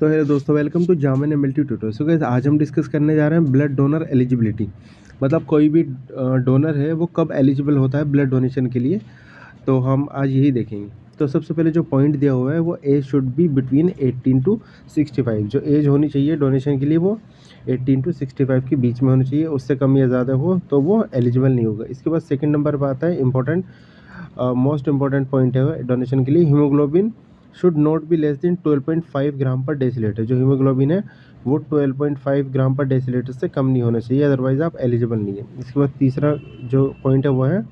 तो हेलो दोस्तों, welcome to जामिन एमएलटी ट्यूटोरियल। सो गाइस, आज हम डिस्कस करने जा रहे हैं ब्लड डोनर एलिजिबिलिटी। मतलब कोई भी डोनर है वो कब एलिजिबल होता है ब्लड डोनेशन के लिए, तो हम आज यही देखेंगे। तो सबसे पहले जो पॉइंट दिया हुआ है वो age should be between 18 to 65। जो एज होनी चाहिए डोनेशन के लिए वो 18 टू 65 के बीच में होनी चाहिए। उससे कम या ज़्यादा हो तो वो एलिजिबल नहीं होगा। इसके बाद सेकंड नंबर पर आता है इंपॉर्टेंट, मोस्ट इंपॉर्टेंट पॉइंट है डोनेशन के लिए, haemoglobin should not be less then 12.5 ग्राम पर डेसीलीटर। जो हीमोग्लोबिन है वो 12.5 ग्राम पर डेसीलीटर से कम नहीं होना चाहिए, अदरवाइज आप एलिजिबल नहीं है। इसके बाद तीसरा जो पॉइंट है वो है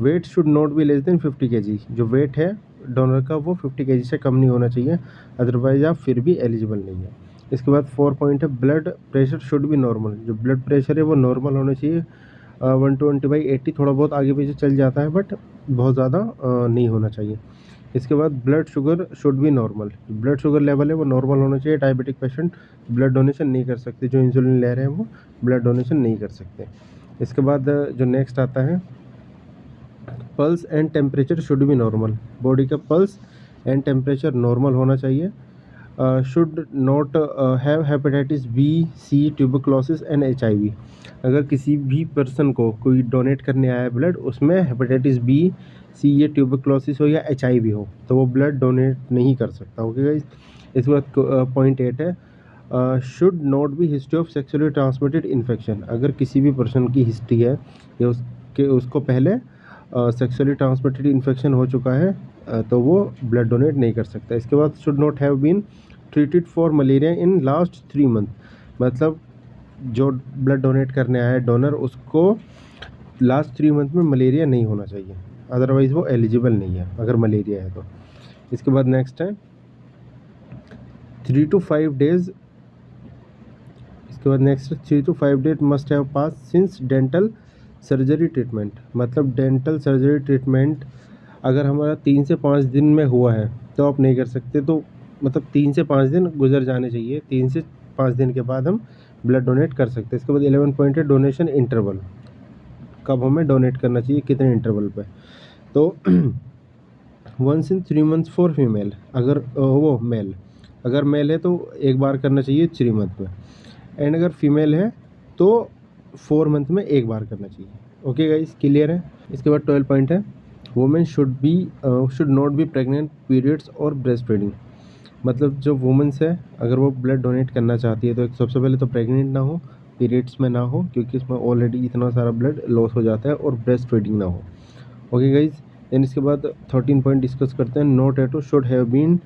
weight should not be less than 50 kg। जो वेट है डोनर का वो 50 kg से कम नहीं होना चाहिए, अदरवाइज आप फिर भी एलिजिबल नहीं है। इसके बाद 4 पॉइंट है blood pressure should be normal. जो ब्लड प्रेशर है वो नॉर्मल होना चाहिए। 120/80 थोड़ा बहुत आगे पीछे चल जाता है, बट बहुत ज़्यादा नहीं होना चाहिए। इसके बाद blood sugar should be normal. Blood sugar level है वो नॉर्मल होना चाहिए। डायबिटिक पेशेंट ब्लड डोनेशन नहीं कर सकते, जो इंसुलिन ले रहे हैं वो ब्लड डोनेशन नहीं कर सकते। इसके बाद जो नेक्स्ट आता है, pulse and temperature should be normal. Body का पल्स एंड टेम्परेचर नॉर्मल होना चाहिए। Should not have hepatitis B, C, tuberculosis and HIV। अगर किसी भी पर्सन को कोई डोनेट करने आया है ब्लड, उसमें हेपेटाइटिस बी, सी या ट्यूबरक्लोसिस हो या HIV हो, तो वो ब्लड डोनेट नहीं कर सकता। Okay guys. इसके बाद पॉइंट 8 है, should not B history of sexually transmitted infection. अगर किसी भी पर्सन की हिस्ट्री है या उसको पहले सेक्सुअली ट्रांसमिटेड इन्फेक्शन हो चुका है, तो वो ब्लड डोनेट नहीं कर सकता। इसके बाद should not have been treated for malaria in last 3 month. मतलब जो ब्लड डोनेट करने आया है डोनर, उसको लास्ट 3 मंथ में मलेरिया नहीं होना चाहिए, अदरवाइज़ वो एलिजिबल नहीं है अगर मलेरिया है तो। इसके बाद नेक्स्ट है 3 to 5 डेज। इसके बाद next 3 to 5 days must have pass since dental surgery treatment. मतलब डेंटल सर्जरी ट्रीटमेंट अगर हमारा 3 से 5 दिन में हुआ है तो आप नहीं कर सकते। तो मतलब 3 से 5 दिन गुजर जाने चाहिए, 3 से 5 दिन के बाद हम ब्लड डोनेट कर सकते हैं। इसके बाद 11 पॉइंट है डोनेशन इंटरवल। कब हमें डोनेट करना चाहिए, कितने इंटरवल पे। तो 1 in 3 months फॉर फीमेल। अगर वो मेल, अगर मेल है तो एक बार करना चाहिए 3 मंथ में, एंड अगर फीमेल है तो 4 मंथ में एक बार करना चाहिए। ओके गाइस, क्लियर है। इसके बाद 12 पॉइंट है women should not B pregnant periods और ब्रेस्ट फीडिंग। मतलब जो वुमेन्स है अगर वो ब्लड डोनेट करना चाहती है तो एक सबसे पहले तो प्रेग्नेंट ना हो, पीरियड्स में ना हो, क्योंकि इसमें ऑलरेडी इतना सारा ब्लड लॉस हो जाता है, और ब्रेस्ट फीडिंग ना हो। Okay guys. देन इसके बाद 13 पॉइंट डिस्कस करते हैं। No tattoo should have been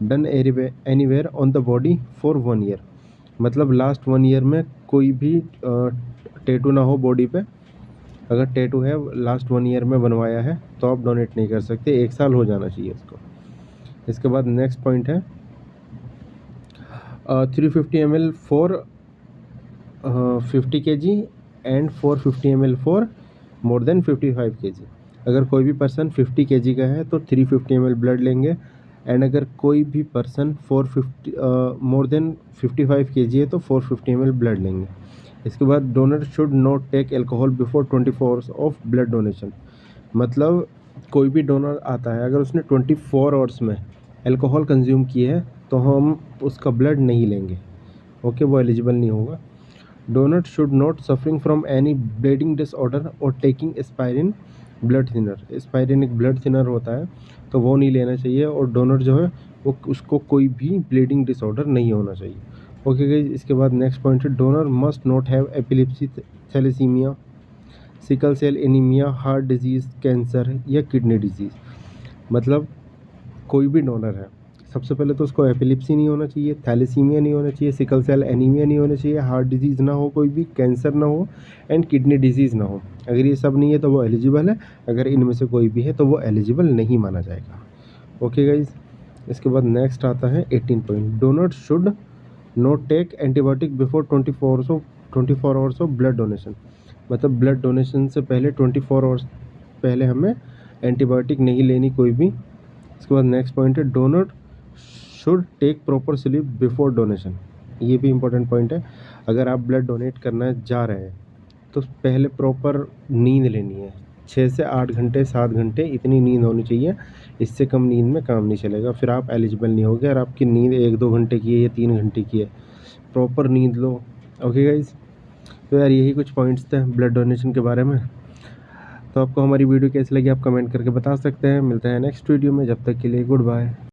done anywhere on the body for 1 year। मतलब लास्ट 1 year में कोई भी टैटू ना हो बॉडी पे। अगर टैटू है लास्ट 1 year में बनवाया है तो आप डोनेट नहीं कर सकते, 1 साल हो जाना चाहिए उसको। इसके बाद नेक्स्ट पॉइंट है 350 ml for 50 kg and 450 ml for more than 55 kg। अगर कोई भी पर्सन 50 kg का है तो 350 ml ब्लड लेंगे, एंड अगर कोई भी पर्सन मोर देन 55 kg है तो 450 ml ब्लड लेंगे। इसके बाद donor should not take alcohol before 24 hours of blood donation. मतलब कोई भी डोनर आता है अगर उसने 24 आवर्स में एल्कोहल कंज्यूम की है तो हम उसका ब्लड नहीं लेंगे। ओके, वो एलिजिबल नहीं होगा। Donor should not suffering from any bleeding disorder और taking aspirin blood thinner. Aspirin एक ब्लड थिनर होता है तो वो नहीं लेना चाहिए, और डोनर जो है वो उसको कोई भी ब्लीडिंग डिसऑर्डर नहीं होना चाहिए। Okay guys. इसके बाद नेक्स्ट पॉइंट है donor must not have epilepsy, thalassemia, sickle cell anaemia, heart disease, cancer या किडनी डिजीज़। मतलब कोई भी डोनर है सबसे पहले तो उसको एपिलेप्सी नहीं होना चाहिए, थैलेसीमिया नहीं होना चाहिए, सिकल सेल एनीमिया नहीं होना चाहिए, हार्ट डिजीज़ ना हो, कोई भी कैंसर ना हो, एंड किडनी डिजीज़ ना हो। अगर ये सब नहीं है तो वो एलिजिबल है, अगर इनमें से कोई भी है तो वो एलिजिबल नहीं माना जाएगा। Okay guys. इसके बाद नेक्स्ट आता है 18 point, donor should not take antibiotic before 24 hours of blood donation. मतलब ब्लड डोनेशन से पहले 24 आवर्स पहले हमें एंटीबायोटिक नहीं लेनी कोई भी। इसके बाद नेक्स्ट पॉइंट है donor should take proper sleep before donation. ये भी इंपॉर्टेंट पॉइंट है। अगर आप ब्लड डोनेट करना जा रहे हैं तो पहले प्रॉपर नींद लेनी है, 6 से 8 घंटे 7 घंटे इतनी नींद होनी चाहिए, इससे कम नींद में काम नहीं चलेगा, फिर आप एलिजिबल नहीं होगे। अगर आपकी नींद 1-2 घंटे की है या 3 घंटे की है, प्रॉपर नींद लो। ओके गाइज़, तो यार यही कुछ पॉइंट्स थे ब्लड डोनेशन के बारे में। तो आपको हमारी वीडियो कैसी लगी आप कमेंट करके बता सकते हैं। मिलते हैं नेक्स्ट वीडियो में, जब तक के लिए गुड बाय।